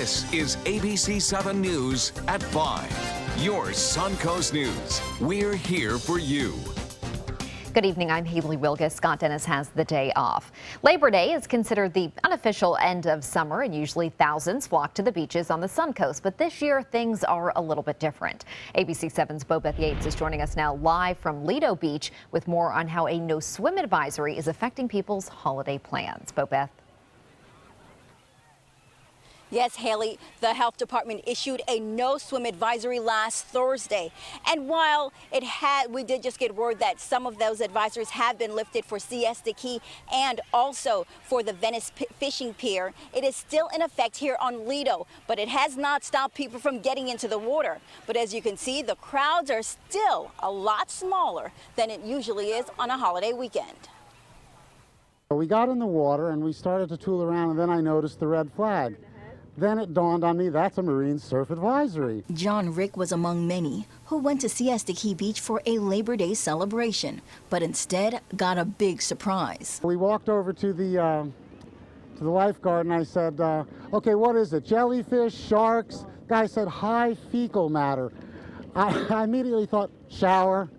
This is ABC7 News at 5. Your Suncoast News. We're here for you. Good evening, I'm Haley Wilgus. Scott Dennis has the day off. Labor Day is considered the unofficial end of summer, and usually thousands flock to the beaches on the Suncoast. But this year, things are a little bit different. ABC7's Bobeth Yates is joining us now live from Lido Beach with more on how a no-swim advisory is affecting people's holiday plans. Bobeth. Yes, Haley, the health department issued a no-swim advisory last Thursday. And while we did just get word that some of those advisories have been lifted for Siesta Key and also for the Venice Fishing Pier, it is still in effect here on Lido. But it has not stopped people from getting into the water. But as you can see, the crowds are still a lot smaller than it usually is on a holiday weekend. We got in the water and we started to tool around, and then I noticed the red flag. Then it dawned on me that's a marine surf advisory. John Rick was among many who went to Siesta Key Beach for a Labor Day celebration, but instead got a big surprise. We walked over to the lifeguard and I said, okay, what is it? Jellyfish, sharks? Guy said high fecal matter. I immediately thought shower.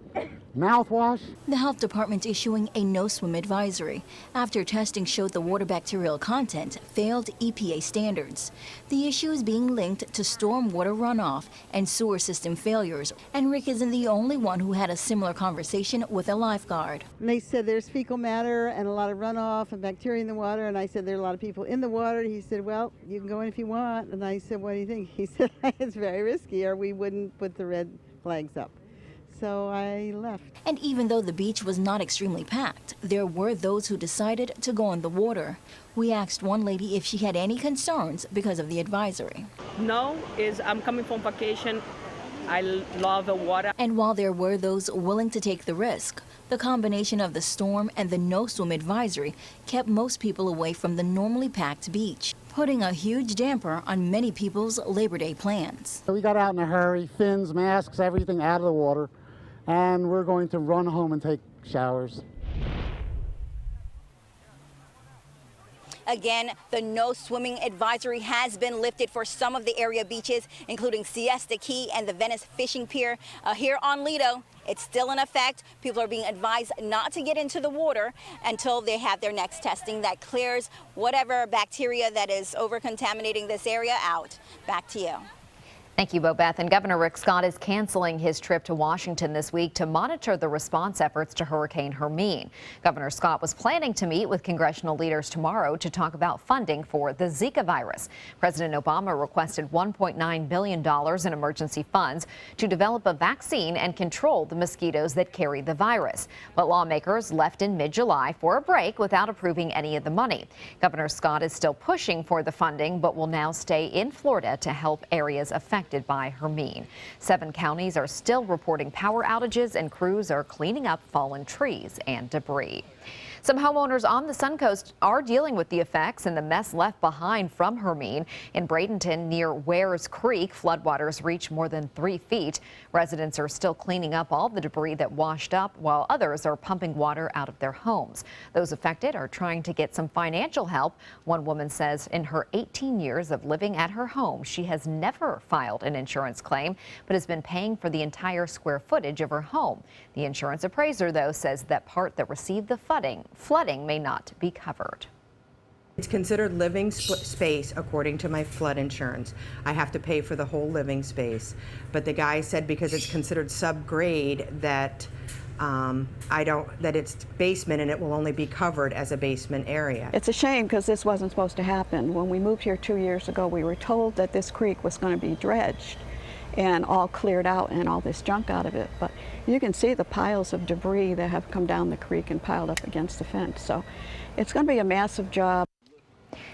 Mouthwash? The health department issuing a no-swim advisory after testing showed the water bacterial content failed EPA standards. The issue is being linked to stormwater runoff and sewer system failures, and Rick isn't the only one who had a similar conversation with a lifeguard. And they said there's fecal matter and a lot of runoff and bacteria in the water, and I said there are a lot of people in the water. He said, well, you can go in if you want. And I said, what do you think? He said, it's very risky, or we wouldn't put the red flags up. So I left. And even though the beach was not extremely packed, there were those who decided to go in the water. We asked one lady if she had any concerns because of the advisory. No, I'm coming from vacation. I love the water. And while there were those willing to take the risk, the combination of the storm and the no-swim advisory kept most people away from the normally packed beach, putting a huge damper on many people's Labor Day plans. We got out in a hurry, fins, masks, everything out of the water, and we're going to run home and take showers. Again, the no swimming advisory has been lifted for some of the area beaches, including Siesta Key and the Venice Fishing Pier. Here on Lido, it's still in effect. People are being advised not to get into the water until they have their next testing that clears whatever bacteria that is over-contaminating this area out. Back to you. Thank you, Bobeth. And Governor Rick Scott is canceling his trip to Washington this week to monitor the response efforts to Hurricane Hermine. Governor Scott was planning to meet with congressional leaders tomorrow to talk about funding for the Zika virus. President Obama requested $1.9 billion in emergency funds to develop a vaccine and control the mosquitoes that carry the virus. But lawmakers left in mid-July for a break without approving any of the money. Governor Scott is still pushing for the funding, but will now stay in Florida to help areas affected by Hermine. 7 counties are still reporting power outages, and crews are cleaning up fallen trees and debris. Some homeowners on the Suncoast are dealing with the effects and the mess left behind from Hermine. In Bradenton near Wares Creek, floodwaters reach more than 3 feet. Residents are still cleaning up all the debris that washed up, while others are pumping water out of their homes. Those affected are trying to get some financial help. One woman says in her 18 years of living at her home, she has never filed an insurance claim, but has been paying for the entire square footage of her home. The insurance appraiser, though, says that part that received the flooding may not be covered. It's considered living space according to my flood insurance. I have to pay for the whole living space. But the guy said because it's considered subgrade that that it's basement and it will only be covered as a basement area. It's a shame because this wasn't supposed to happen. When we moved here 2 years ago, we were told that this creek was going to be dredged and all cleared out and all this junk out of it. But you can see the piles of debris that have come down the creek and piled up against the fence. So it's going to be a massive job.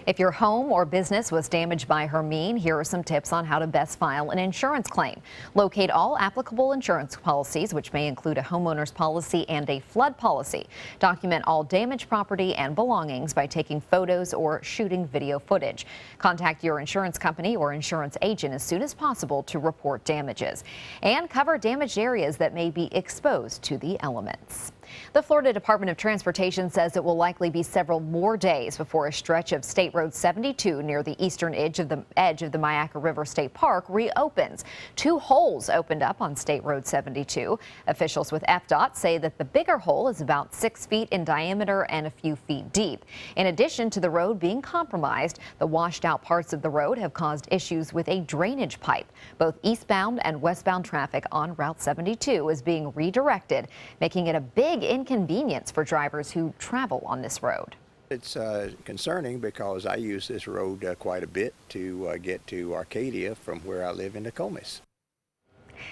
If your home or business was damaged by Hermine, here are some tips on how to best file an insurance claim. Locate all applicable insurance policies, which may include a homeowner's policy and a flood policy. Document all damaged property and belongings by taking photos or shooting video footage. Contact your insurance company or insurance agent as soon as possible to report damages. And cover damaged areas that may be exposed to the elements. The Florida Department of Transportation says it will likely be several more days before a stretch of State Road 72 near the eastern edge of the Myakka River State Park reopens. 2 holes opened up on State Road 72. Officials with FDOT say that the bigger hole is about 6 feet in diameter and a few feet deep. In addition to the road being compromised, the washed out parts of the road have caused issues with a drainage pipe. Both eastbound and westbound traffic on Route 72 is being redirected, making it a big inconvenience for drivers who travel on this road. It's concerning because I use this road quite a bit to get to Arcadia from where I live in Nokomis.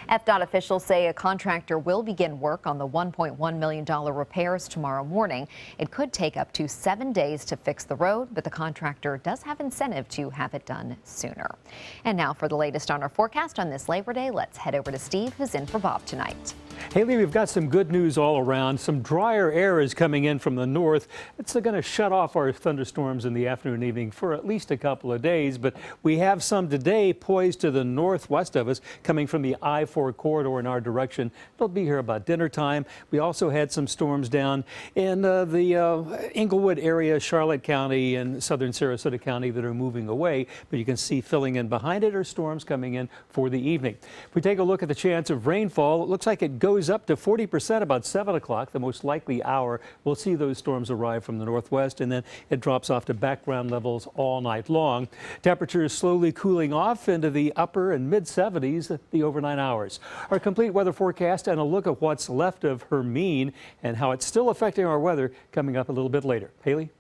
FDOT officials say a contractor will begin work on the $1.1 million repairs tomorrow morning. It could take up to 7 days to fix the road, but the contractor does have incentive to have it done sooner. And now for the latest on our forecast on this Labor Day, let's head over to Steve, who's in for Bob tonight. Haley, we've got some good news all around. Some drier air is coming in from the north. It's going to shut off our thunderstorms in the afternoon and evening for at least a couple of days, but we have some today poised to the northwest of us coming from the I-4 corridor in our direction. They'll be here about dinner time. We also had some storms down in the Inglewood area, Charlotte County and southern Sarasota County that are moving away, but you can see filling in behind it are storms coming in for the evening. If we take a look at the chance of rainfall, it looks like it goes up to 40% about 7 o'clock, the most likely hour. We'll see those storms arrive from the northwest, and then it drops off to background levels all night long. Temperatures slowly cooling off into the upper and mid 70s the overnight hours. Our complete weather forecast and a look at what's left of Hermine and how it's still affecting our weather coming up a little bit later. Haley?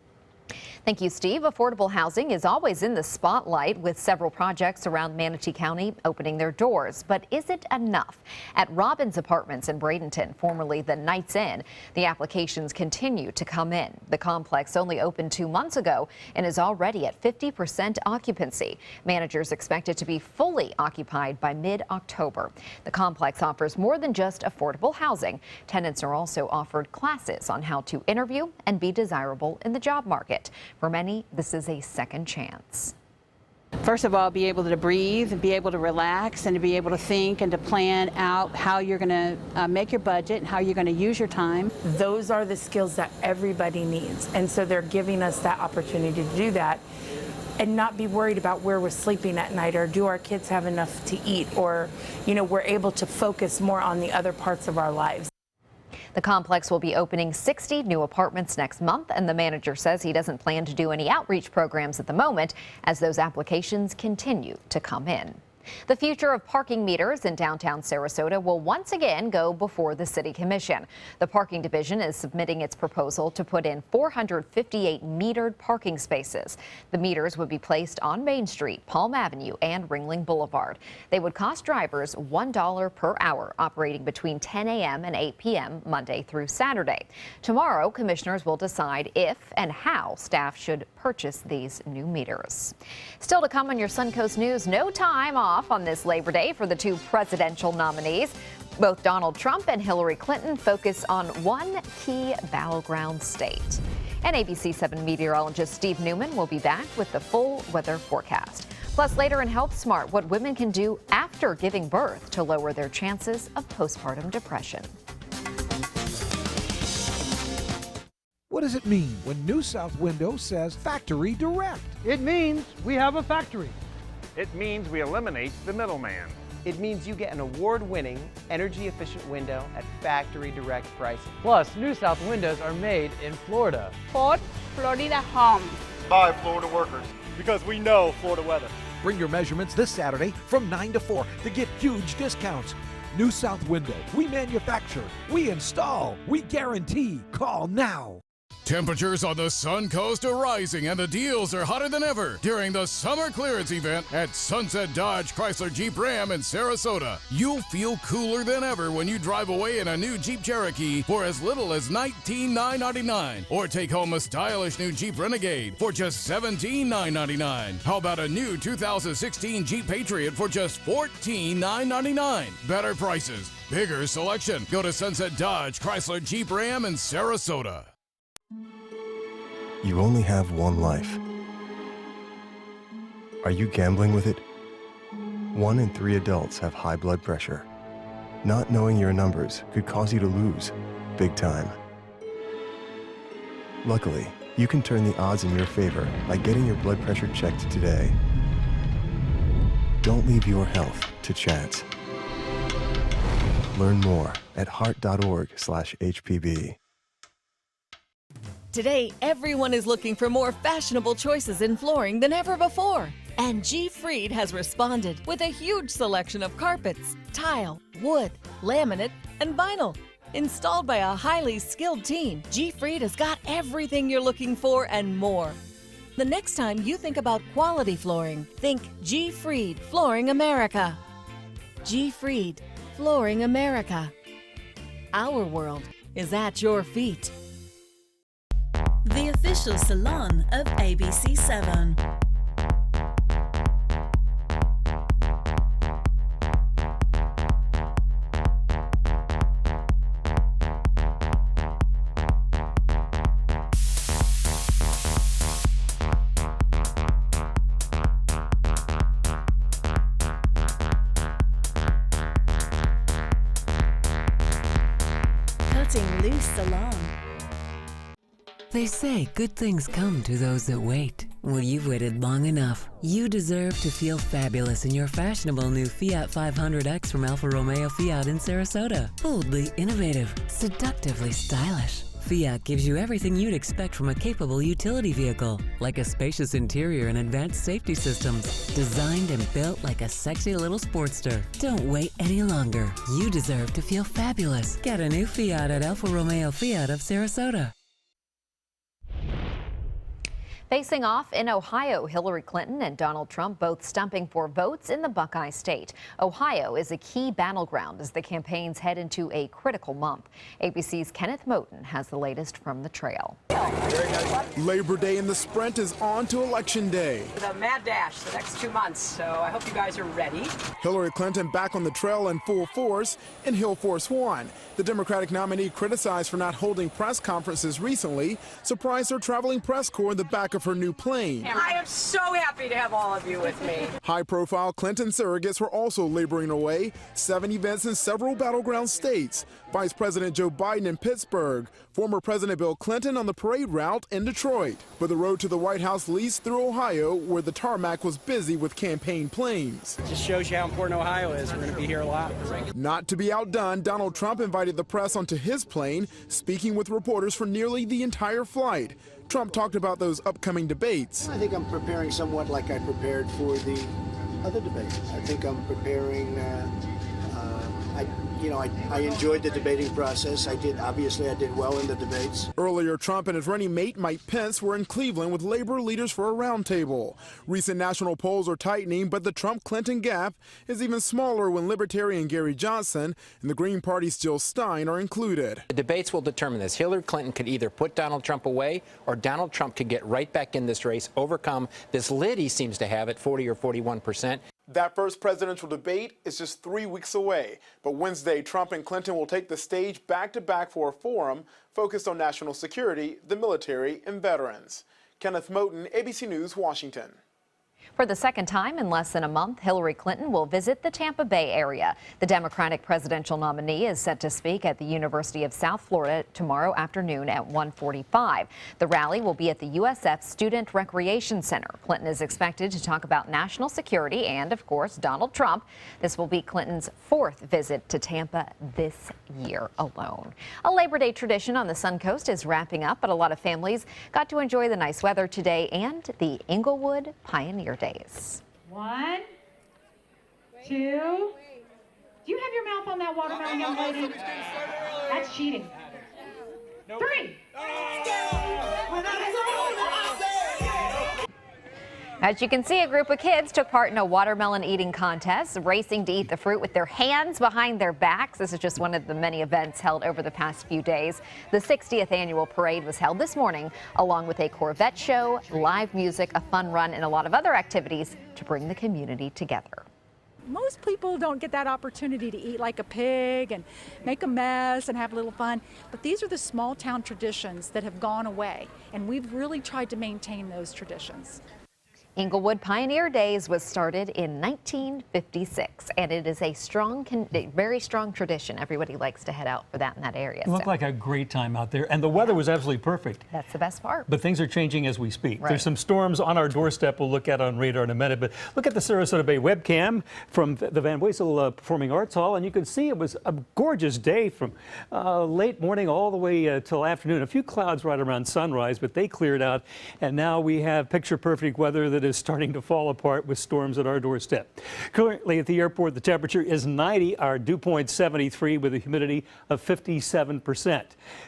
Thank you, Steve. Affordable housing is always in the spotlight with several projects around Manatee County opening their doors. But is it enough? At Robbins Apartments in Bradenton, formerly the Knights Inn, the applications continue to come in. The complex only opened 2 months ago and is already at 50% occupancy. Managers expect it to be fully occupied by mid-October. The complex offers more than just affordable housing. Tenants are also offered classes on how to interview and be desirable in the job market. For many, this is a second chance. First of all, be able to breathe and be able to relax and to be able to think and to plan out how you're going to make your budget and how you're going to use your time. Those are the skills that everybody needs. And so they're giving us that opportunity to do that and not be worried about where we're sleeping at night or do our kids have enough to eat or, you know, we're able to focus more on the other parts of our lives. The complex will be opening 60 new apartments next month, and the manager says he doesn't plan to do any outreach programs at the moment as those applications continue to come in. The future of parking meters in downtown Sarasota will once again go before the City Commission. The Parking Division is submitting its proposal to put in 458 metered parking spaces. The meters would be placed on Main Street, Palm Avenue, and Ringling Boulevard. They would cost drivers $1 per hour, operating between 10 a.m. and 8 p.m. Monday through Saturday. Tomorrow, commissioners will decide if and how staff should purchase these new meters. Still to come on your Suncoast News, no time off on this Labor Day for the 2 presidential nominees. Both Donald Trump and Hillary Clinton focus on one key battleground state. And ABC7 meteorologist Steve Newman will be back with the full weather forecast. Plus, later in Health Smart, what women can do after giving birth to lower their chances of postpartum depression. What does it mean when New South Window says Factory Direct? It means we have a factory. It means we eliminate the middleman. It means you get an award-winning, energy-efficient window at factory direct pricing. Plus, New South windows are made in Florida. Fort Florida Homes. By Florida workers. Because we know Florida weather. Bring your measurements this Saturday from 9 to 4 to get huge discounts. New South Window. We manufacture, we install, we guarantee. Call now. Temperatures on the Sun Coast are rising and the deals are hotter than ever during the summer clearance event at Sunset Dodge Chrysler Jeep Ram in Sarasota. You'll feel cooler than ever when you drive away in a new Jeep Cherokee for as little as $19,999 or take home a stylish new Jeep Renegade for just $17,999. How about a new 2016 Jeep Patriot for just $14,999? Better prices, bigger selection. Go to Sunset Dodge Chrysler Jeep Ram in Sarasota. You only have one life. Are you gambling with it? 1 in 3 adults have high blood pressure. Not knowing your numbers could cause you to lose big time. Luckily, you can turn the odds in your favor by getting your blood pressure checked today. Don't leave your health to chance. Learn more at heart.org/HPV. Today, everyone is looking for more fashionable choices in flooring than ever before. And G. Fried has responded with a huge selection of carpets, tile, wood, laminate, and vinyl. Installed by a highly skilled team, G. Fried has got everything you're looking for and more. The next time you think about quality flooring, think G. Fried Flooring America. G. Fried Flooring America. Our world is at your feet. The official salon of ABC7. Cutting Loose Salon. They say good things come to those that wait. Well, you've waited long enough. You deserve to feel fabulous in your fashionable new Fiat 500X from Alfa Romeo Fiat in Sarasota. Boldly innovative, seductively stylish. Fiat gives you everything you'd expect from a capable utility vehicle, like a spacious interior and advanced safety systems, designed and built like a sexy little Sportster. Don't wait any longer. You deserve to feel fabulous. Get a new Fiat at Alfa Romeo Fiat of Sarasota. Facing off in Ohio, Hillary Clinton and Donald Trump both stumping for votes in the Buckeye State. Ohio is a key battleground as the campaigns head into a critical month. ABC's Kenneth Moten has the latest from the trail. Labor Day in the sprint is on to Election Day. The mad dash the next 2 months, so I hope you guys are ready. Hillary Clinton back on the trail in full force in Hill Force 1. The Democratic nominee criticized for not holding press conferences recently, surprised her traveling press corps in the back of her new plane. I am so happy to have all of you with me. High-profile Clinton surrogates were also laboring away, 7 events in several battleground states. Vice President Joe Biden in Pittsburgh, former President Bill Clinton on the parade route in Detroit. But the road to the White House leads through Ohio, where the tarmac was busy with campaign planes. Just shows you how important Ohio is. We're going to be here a lot. Not to be outdone, Donald Trump invited the press onto his plane, speaking with reporters for nearly the entire flight. Trump talked about those upcoming debates. I think I'm preparing somewhat like I prepared for the other debates. I think I'm preparing, I enjoyed the debating process. Obviously I did well in the debates. Earlier, Trump and his running mate Mike Pence were in Cleveland with labor leaders for a roundtable. Recent national polls are tightening, but the Trump-Clinton gap is even smaller when Libertarian Gary Johnson and the Green Party's Jill Stein are included. The debates will determine this. Hillary Clinton could either put Donald Trump away, or Donald Trump could get right back in this race, overcome this lid he seems to have at 40 or 41%. That first presidential debate is just 3 weeks away, but Wednesday, Trump and Clinton will take the stage back-to-back for a forum focused on national security, the military, and veterans. Kenneth Moten, ABC News, Washington. For the second time in less than a month, Hillary Clinton will visit the Tampa Bay area. The Democratic presidential nominee is set to speak at the University of South Florida tomorrow afternoon at 1:45. The rally will be at the USF Student Recreation Center. Clinton is expected to talk about national security and, of course, Donald Trump. This will be Clinton's 4th visit to Tampa this year alone. A Labor Day tradition on the Sun Coast is wrapping up, but a lot of families got to enjoy the nice weather today and the Inglewood Pioneer Days. 1, 2. Do you have your mouth on that watermelon, young lady? That's cheating. 3. As you can see, a group of kids took part in a watermelon eating contest, racing to eat the fruit with their hands behind their backs. This is just one of the many events held over the past few days. The 60th annual parade was held this morning, along with a Corvette show, live music, a fun run, and a lot of other activities to bring the community together. Most people don't get that opportunity to eat like a pig and make a mess and have a little fun. But these are the small town traditions that have gone away, and we've really tried to maintain those traditions. Inglewood Pioneer Days was started in 1956, and it is a very strong tradition. Everybody likes to head out for that in that area. It looked like a great time out there, and the weather was absolutely perfect. That's the best part. But things are changing as we speak. Right. There's some storms on our doorstep we'll look at on radar in a minute, but look at the Sarasota Bay webcam from the Van Wezel Performing Arts Hall, and you can see it was a gorgeous day from late morning all the way till afternoon. A few clouds right around sunrise, but they cleared out, and now we have picture-perfect weather that is starting to fall apart with storms at our doorstep. Currently at the airport, the temperature is 90, our dew point 73 with a humidity of 57%.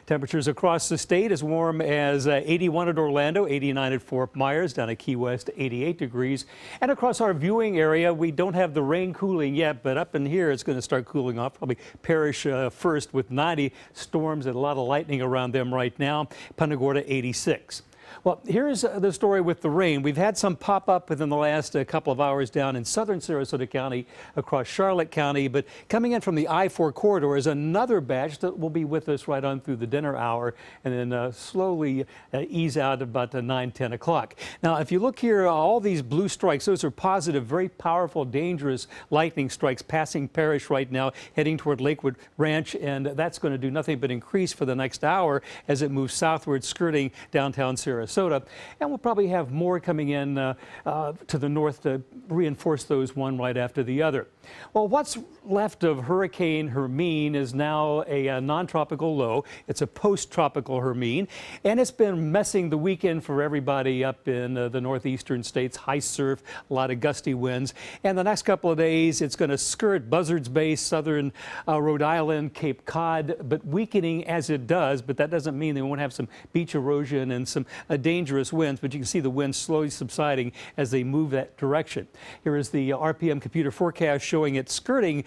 Temperatures across the state as warm as 81 at Orlando, 89 at Fort Myers, down at Key West, 88 degrees. And across our viewing area, we don't have the rain cooling yet, but up in here it's going to start cooling off, probably Parrish first with 90. Storms and a lot of lightning around them right now. Punta Gorda, 86. Well, here's the story with the rain. We've had some pop up within the last couple of hours down in southern Sarasota County, across Charlotte County, but coming in from the I-4 corridor is another batch that will be with us right on through the dinner hour and then slowly ease out about 9, 10 o'clock. Now, if you look here, all these blue strikes, those are positive, very powerful, dangerous lightning strikes passing Parrish right now, heading toward Lakewood Ranch, and that's going to do nothing but increase for the next hour as it moves southward, skirting downtown Sarasota. And we'll probably have more coming in to the north to reinforce those one right after the other. Well, what's left of Hurricane Hermine is now a non-tropical low. It's a post-tropical Hermine, and it's been messing the weekend for everybody up in the northeastern states. High surf, a lot of gusty winds. And the next couple of days, it's going to skirt Buzzards Bay, southern Rhode Island, Cape Cod, but weakening as it does. But that doesn't mean they won't have some beach erosion and some dangerous winds, but you can see the winds slowly subsiding as they move that direction. Here is the RPM computer forecast showing it skirting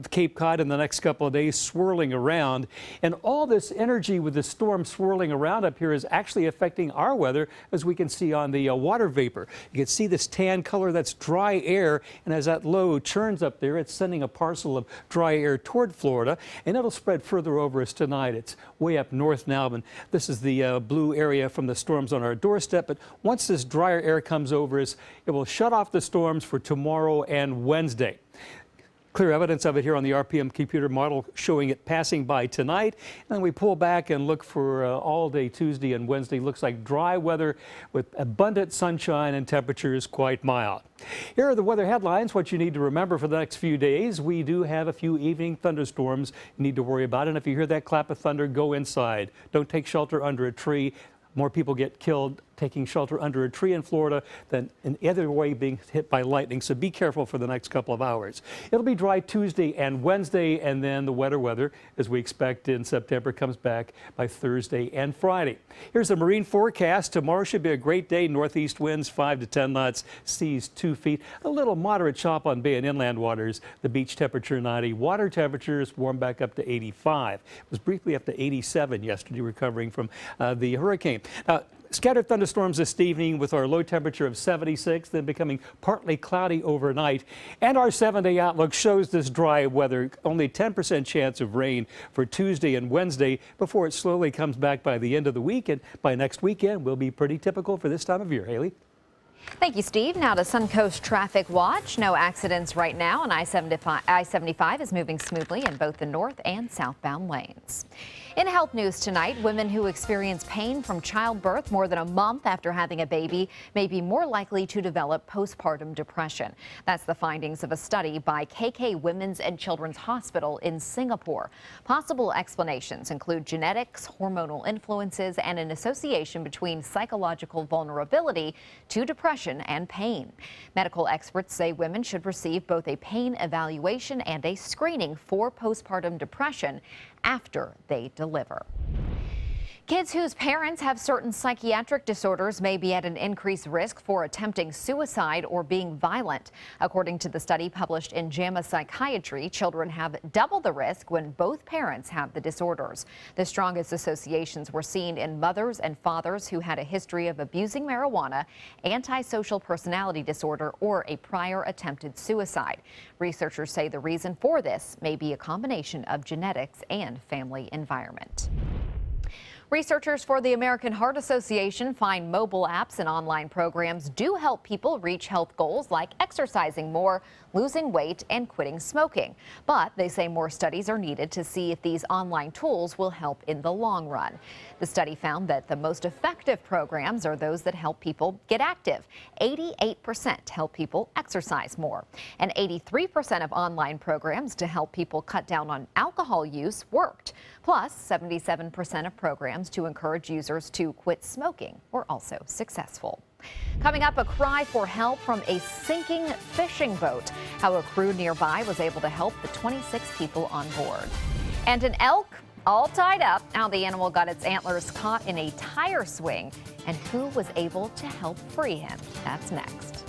Cape Cod in the next couple of days, swirling around. And all this energy with the storm swirling around up here is actually affecting our weather, as we can see on the water vapor. You can see this tan color, that's dry air, and as that low churns up there, it's sending a parcel of dry air toward Florida, and it'll spread further over us tonight. It's way up north now, and this is the blue area from the storms on our doorstep, but once this drier air comes over us, it will shut off the storms for tomorrow and Wednesday. Clear evidence of it here on the RPM computer model showing it passing by tonight. And then we pull back and look for all day Tuesday and Wednesday. Looks like dry weather with abundant sunshine and temperatures quite mild. Here are the weather headlines, what you need to remember for the next few days. We do have a few evening thunderstorms you need to worry about. And if you hear that clap of thunder, go inside. Don't take shelter under a tree. More people get killed taking shelter under a tree in Florida than in either way being hit by lightning. So be careful for the next couple of hours. It'll be dry Tuesday and Wednesday, and then the wetter weather, as we expect in September, comes back by Thursday and Friday. Here's the marine forecast. Tomorrow should be a great day. Northeast winds 5 to 10 knots, seas 2 feet. A little moderate chop on bay and inland waters. The beach temperature 90. Water temperatures warm back up to 85. It was briefly up to 87 yesterday, recovering from the hurricane. Scattered thunderstorms this evening with our low temperature of 76, then becoming partly cloudy overnight. And our 7-day outlook shows this dry weather, only 10% chance of rain for Tuesday and Wednesday before it slowly comes back by the end of the week. And by next weekend, will be pretty typical for this time of year. Haley? Thank you, Steve. Now to Suncoast Traffic Watch. No accidents right now, and I-75 is moving smoothly in both the north and southbound lanes. In health news tonight, women who experience pain from childbirth more than a month after having a baby may be more likely to develop postpartum depression. That's the findings of a study by KK Women's and Children's Hospital in Singapore. Possible explanations include genetics, hormonal influences, and an association between psychological vulnerability to depression and pain. Medical experts say women should receive both a pain evaluation and a screening for postpartum depression after they deliver. Kids whose parents have certain psychiatric disorders may be at an increased risk for attempting suicide or being violent. According to the study published in JAMA Psychiatry, children have double the risk when both parents have the disorders. The strongest associations were seen in mothers and fathers who had a history of abusing marijuana, antisocial personality disorder, or a prior attempted suicide. Researchers say the reason for this may be a combination of genetics and family environment. Researchers for the American Heart Association find mobile apps and online programs do help people reach health goals like exercising more, losing weight, and quitting smoking. But they say more studies are needed to see if these online tools will help in the long run. The study found that the most effective programs are those that help people get active. 88% help people exercise more, and 83% of online programs to help people cut down on alcohol use worked. Plus, 77% of programs to encourage users to quit smoking were also successful. Coming up, a cry for help from a sinking fishing boat. How a crew nearby was able to help the 26 people on board. And an elk all tied up. How the animal got its antlers caught in a tire swing and who was able to help free him. That's next.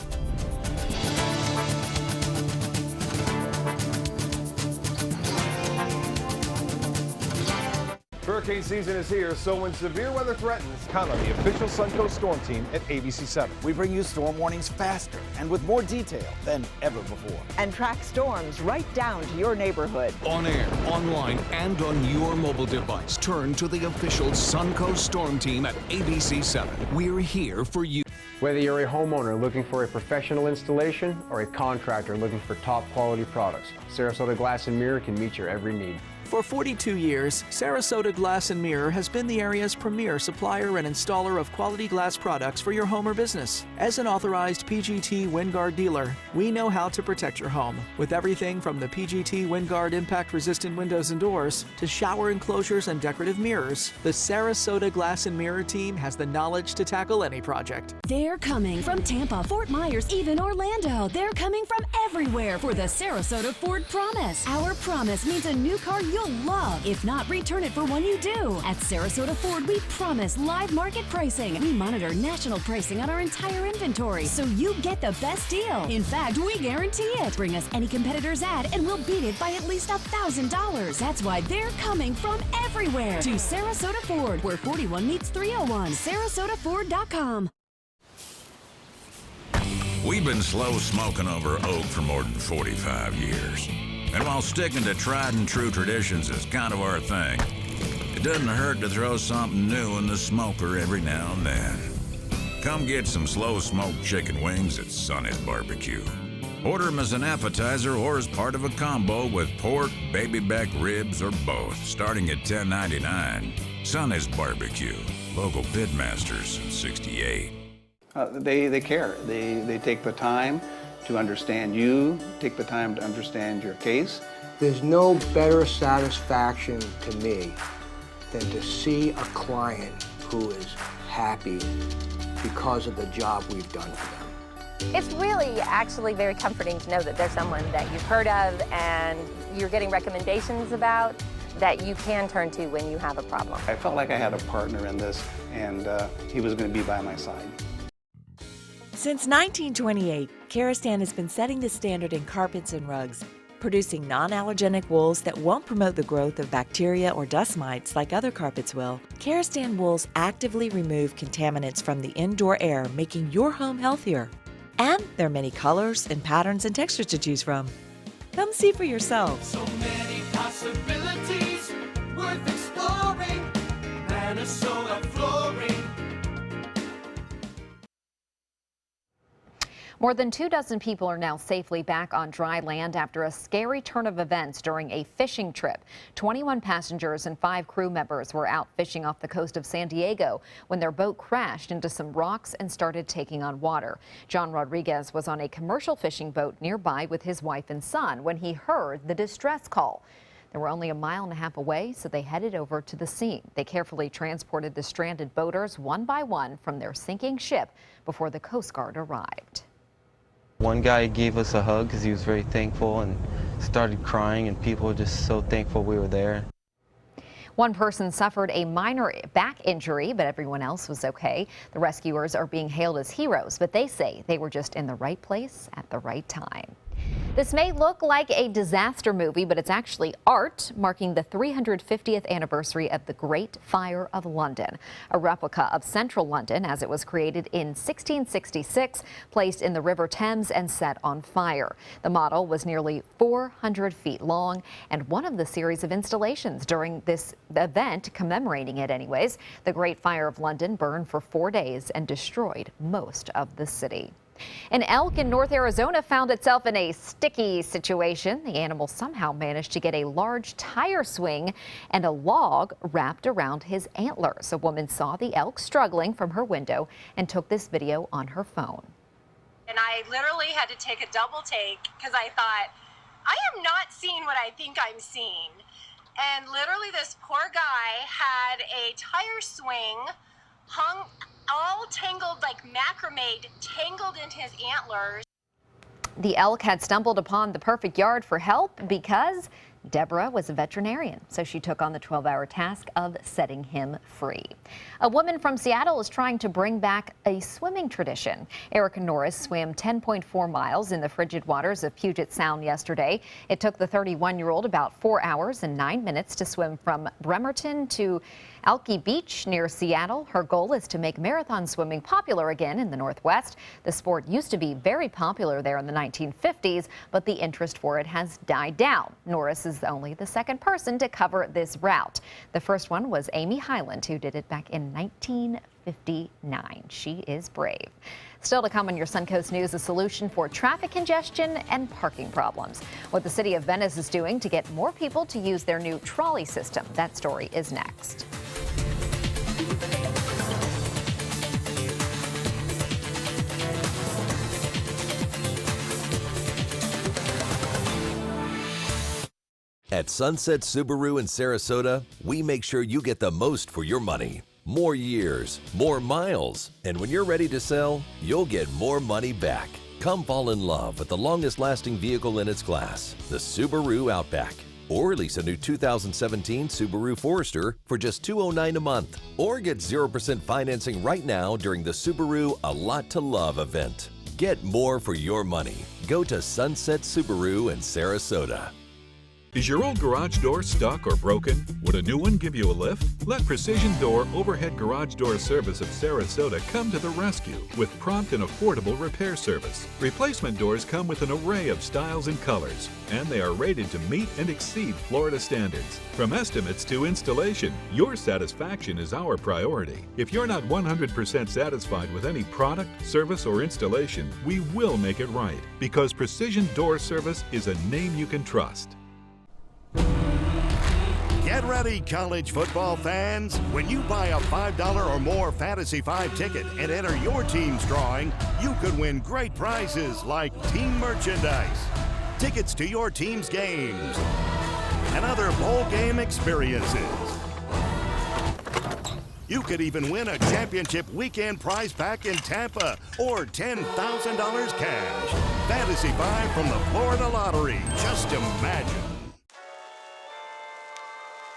Hurricane season is here, so when severe weather threatens, count on the official Suncoast Storm Team at ABC7. We bring you storm warnings faster and with more detail than ever before. And track storms right down to your neighborhood. On air, online, and on your mobile device. Turn to the official Suncoast Storm Team at ABC7. We're here for you. Whether you're a homeowner looking for a professional installation or a contractor looking for top quality products, Sarasota Glass and Mirror can meet your every need. For 42 years, Sarasota Glass and Mirror has been the area's premier supplier and installer of quality glass products for your home or business. As an authorized PGT WindGuard dealer, we know how to protect your home with everything from the PGT WindGuard impact-resistant windows and doors to shower enclosures and decorative mirrors. The Sarasota Glass and Mirror team has the knowledge to tackle any project. They're coming from Tampa, Fort Myers, even Orlando. They're coming from everywhere for the Sarasota Ford Promise. Our promise means a new car you'll love. If not, return it for one you do. At Sarasota Ford, we promise live market pricing. We monitor national pricing on our entire inventory, so you get the best deal. In fact, we guarantee it. Bring us any competitor's ad and we'll beat it by at least $1,000. That's why they're coming from everywhere to Sarasota Ford, where 41 meets 301. SarasotaFord.com. We've been slow smoking over oak for more than 45 years. And while sticking to tried and true traditions is kind of our thing, it doesn't hurt to throw something new in the smoker every now and then. Come get some slow smoked chicken wings at Sonny's Barbecue. Order them as an appetizer or as part of a combo with pork, baby back ribs, or both, starting at $10.99. Sonny's Barbecue, local pitmasters since '68. They care. They take the time to understand you, take the time to understand your case. There's no better satisfaction to me than to see a client who is happy because of the job we've done for them. It's really actually very comforting to know that there's someone that you've heard of and you're getting recommendations about that you can turn to when you have a problem. I felt like I had a partner in this, and he was going to be by my side. Since 1928, Karastan has been setting the standard in carpets and rugs, producing non-allergenic wools that won't promote the growth of bacteria or dust mites like other carpets will. Karastan wools actively remove contaminants from the indoor air, making your home healthier. And there are many colors and patterns and textures to choose from. Come see for yourself. So many possibilities worth exploring. Minnesota Flooring. More than 24 people are now safely back on dry land after a scary turn of events during a fishing trip. 21 passengers and 5 crew members were out fishing off the coast of San Diego when their boat crashed into some rocks and started taking on water. John Rodriguez was on a commercial fishing boat nearby with his wife and son when he heard the distress call. They were only a mile and a half away, so they headed over to the scene. They carefully transported the stranded boaters one by one from their sinking ship before the Coast Guard arrived. One guy gave us a hug because he was very thankful and started crying, and people were just so thankful we were there. One person suffered a minor back injury, but everyone else was okay. The rescuers are being hailed as heroes, but they say they were just in the right place at the right time. This may look like a disaster movie, but it's actually art marking the 350th anniversary of the Great Fire of London, a replica of central London as it was created in 1666, placed in the River Thames and set on fire. The model was nearly 400 feet long and one of the series of installations during this event commemorating it anyways. The Great Fire of London burned for 4 days and destroyed most of the city. An elk in North Arizona found itself in a sticky situation. The animal somehow managed to get a large tire swing and a log wrapped around his antlers. A woman saw the elk struggling from her window and took this video on her phone. And I literally had to take a double take because I thought, I am not seeing what I think I'm seeing. And literally this poor guy had a tire swing hung all tangled, like macrame, tangled into his antlers. The elk had stumbled upon the perfect yard for help because Deborah was a veterinarian, so she took on the 12-hour task of setting him free. A woman from Seattle is trying to bring back a swimming tradition. Erica Norris swam 10.4 miles in the frigid waters of Puget Sound yesterday. It took the 31-year-old about 4 hours and 9 minutes to swim from Bremerton to Alki Beach near Seattle. Her goal is to make marathon swimming popular again in the Northwest. The sport used to be very popular there in the 1950s, but the interest for it has died down. Norris is only the second person to cover this route. The first one was Amy Highland, who did it back in 1959. She is brave. Still to come on your Suncoast News, a solution for traffic congestion and parking problems. What the city of Venice is doing to get more people to use their new trolley system. That story is next. At Sunset Subaru in Sarasota, we make sure you get the most for your money. More years, more miles, and when you're ready to sell, you'll get more money back. Come fall in love with the longest-lasting vehicle in its class, the Subaru Outback. Or lease a new 2017 Subaru Forester for just $209 a month. Or get 0% financing right now during the Subaru A Lot to Love event. Get more for your money. Go to Sunset Subaru in Sarasota. Is your old garage door stuck or broken? Would a new one give you a lift? Let Precision Door Overhead Garage Door Service of Sarasota come to the rescue with prompt and affordable repair service. Replacement doors come with an array of styles and colors, and they are rated to meet and exceed Florida standards. From estimates to installation, your satisfaction is our priority. If you're not 100% satisfied with any product, service, or installation, we will make it right, because Precision Door Service is a name you can trust. Get ready, college football fans. When you buy a $5 or more Fantasy 5 ticket and enter your team's drawing, you could win great prizes like team merchandise, tickets to your team's games, and other bowl game experiences. You could even win a championship weekend prize pack in Tampa or $10,000 cash. Fantasy 5 from the Florida Lottery. Just imagine.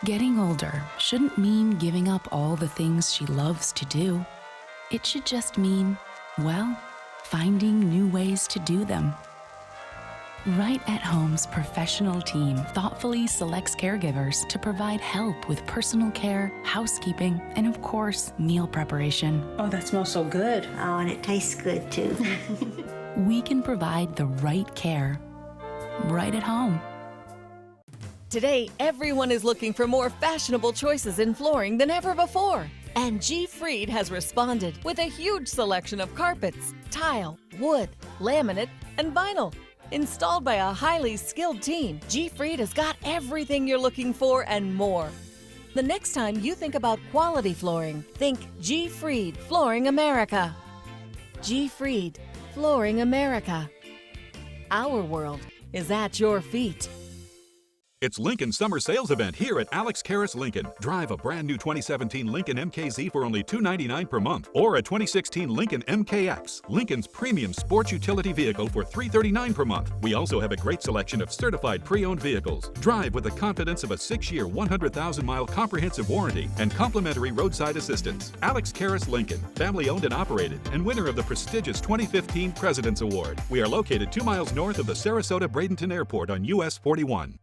Getting older shouldn't mean giving up all the things she loves to do. It should just mean, well, finding new ways to do them. Right at Home's professional team thoughtfully selects caregivers to provide help with personal care, housekeeping, and of course, meal preparation. Oh, that smells so good. Oh, and it tastes good too. We can provide the right care right at home. Today, everyone is looking for more fashionable choices in flooring than ever before. And G. Fried has responded with a huge selection of carpets, tile, wood, laminate, and vinyl. Installed by a highly skilled team, G. Fried has got everything you're looking for and more. The next time you think about quality flooring, think G. Fried Flooring America. G. Fried Flooring America. Our world is at your feet. It's Lincoln's summer sales event here at Alex Karras Lincoln. Drive a brand new 2017 Lincoln MKZ for only $299 per month, or a 2016 Lincoln MKX, Lincoln's premium sports utility vehicle, for $339 per month. We also have a great selection of certified pre-owned vehicles. Drive with the confidence of a 6-year, 100,000-mile comprehensive warranty and complimentary roadside assistance. Alex Karras Lincoln, family owned and operated, and winner of the prestigious 2015 President's Award. We are located 2 miles north of the Sarasota-Bradenton Airport on US 41.